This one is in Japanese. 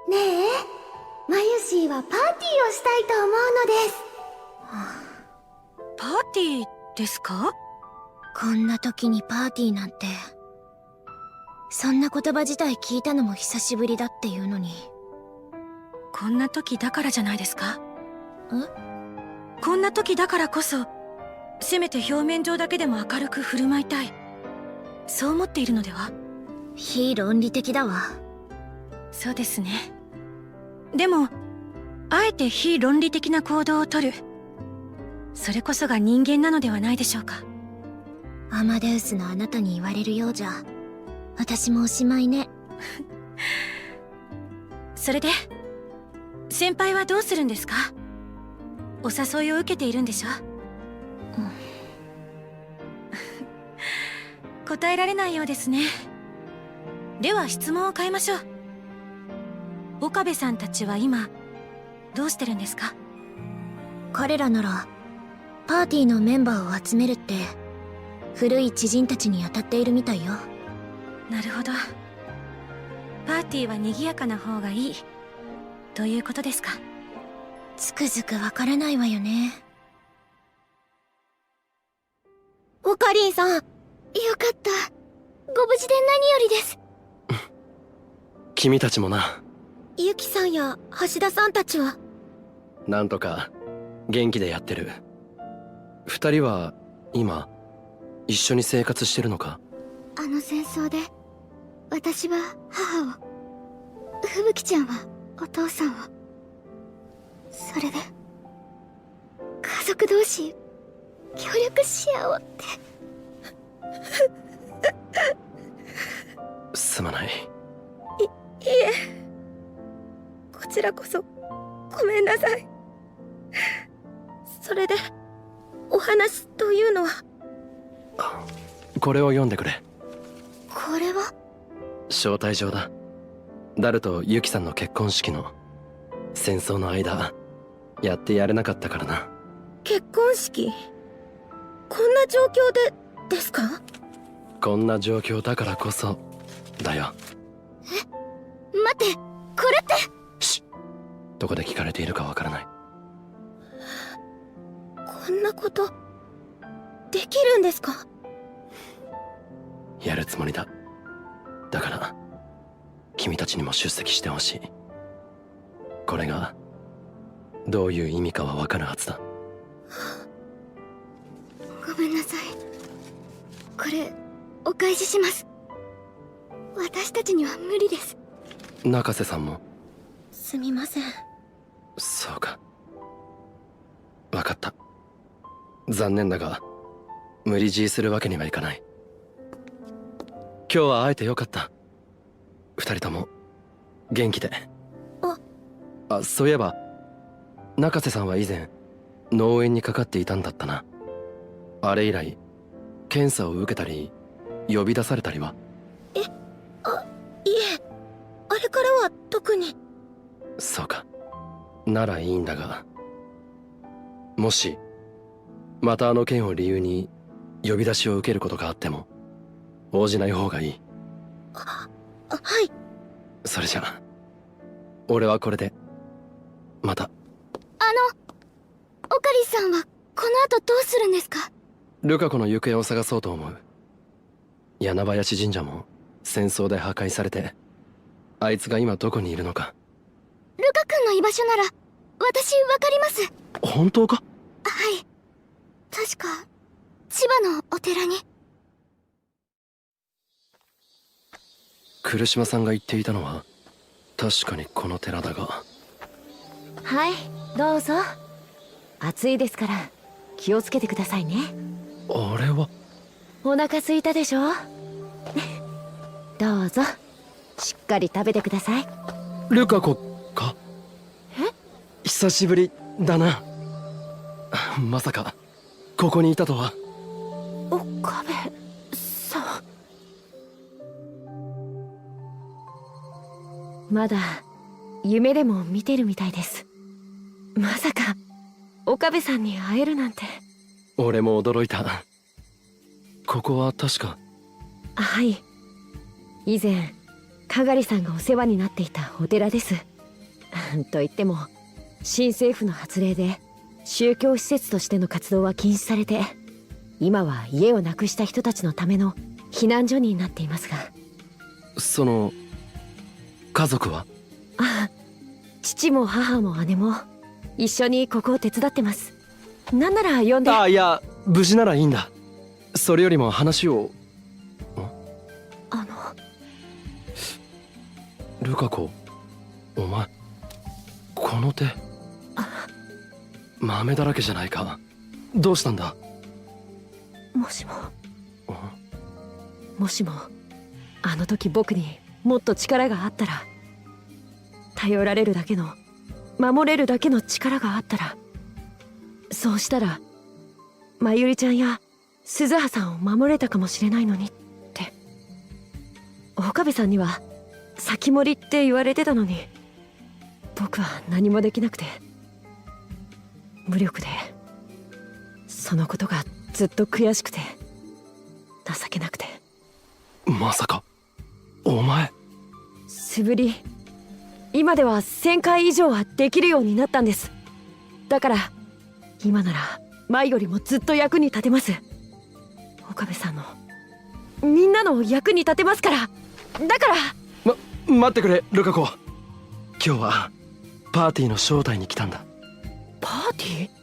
ねえ、マユシーはパーティーをしたいと思うのです。パーティーですか？こんな時にパーティーなんて。そんな言葉自体聞いたのも久しぶりだっていうのに。こんな時だからじゃないですか？え？こんな時だからこそ、せめて表面上だけでも明るく振る舞いたい。そう思っているのでは？非論理的だわ。そうですね。でも、あえて非論理的な行動をとる。それこそが人間なのではないでしょうか。アマデウスのあなたに言われるようじゃ、私もおしまいね。それで、先輩はどうするんですか？お誘いを受けているんでしょ？答えられないようですね。では質問を変えましょう。岡部さんたちは今、どうしてるんですか？彼らなら、パーティーのメンバーを集めるって、古い知人たちに当たっているみたいよ。なるほど。パーティーは賑やかな方がいい、ということですか。つくづくわからないわよね。オカリンさん、よかった。ご無事で何よりです。君たちもな。ユキさんや橋田さんたちは？なんとか元気でやってる。二人は今一緒に生活してるのか？あの戦争で私は母を、吹雪ちゃんはお父さんを。それで家族同士協力し合おうって。すまない。いえ、こちらこそごめんなさい。それでお話というのは？これを読んでくれ。これは？招待状だ。ダルとユキさんの結婚式の。戦争の間やってやれなかったからな。結婚式？こんな状況でですか？こんな状況だからこそだよ。待って、これって。しっ、どこで聞かれているかわからない。こんなことできるんですか？やるつもりだ。だから君たちにも出席してほしい。これがどういう意味かはわかるはずだ。ごめんなさい。これお返しします。私たちには無理です。中瀬さんも？すみません。そうか、わかった。残念だが無理強いするわけにはいかない。今日は会えてよかった。二人とも元気で。そういえば中瀬さんは以前脳炎にかかっていたんだったな。あれ以来検査を受けたり呼び出されたりは？いえ、あれからは特に。そうか、ならいいんだが、もしまたあの件を理由に呼び出しを受けることがあっても応じない方がいい。はい。それじゃ俺はこれで。また。オカリさんはこの後どうするんですか？ルカ子の行方を探そうと思う。柳林神社も戦争で破壊されて、あいつが今どこにいるのか。ルカ君の居場所なら私わかります。本当か？はい、確か千葉のお寺に。来島さんが言っていたのは確かにこの寺だが。はい、どうぞ。暑いですから気をつけてくださいね。あれは？お腹空いたでしょ？どうぞしっかり食べてください。ルカ子か？久しぶりだな。まさかここにいたとは。岡部さん。まだ夢でも見てるみたいです。まさか岡部さんに会えるなんて。俺も驚いた。ここは確か。はい、以前かがりさんがお世話になっていたお寺です。と言っても新政府の発令で宗教施設としての活動は禁止されて、今は家をなくした人たちのための避難所になっていますが。その家族は？あ、父も母も姉も一緒にここを手伝ってます。なんなら呼んで。あ、いや無事ならいいんだ。それよりも話を。ルカ子、お前この手豆だらけじゃないか。どうしたんだ？もしもあの時僕にもっと力があったら、頼られるだけの、守れるだけの力があったら、そうしたらまゆりちゃんや鈴葉さんを守れたかもしれないのにって。岡部さんには先森って言われてたのに、僕は何もできなくて無力で、そのことがずっと悔しくて情けなくて。まさかお前。素振り今では1000回以上はできるようになったんです。だから今なら前よりもずっと役に立てます。岡部さんの、みんなの役に立てますから。だから待ってくれルカ子。今日はパーティーの招待に来たんだ。パーティー？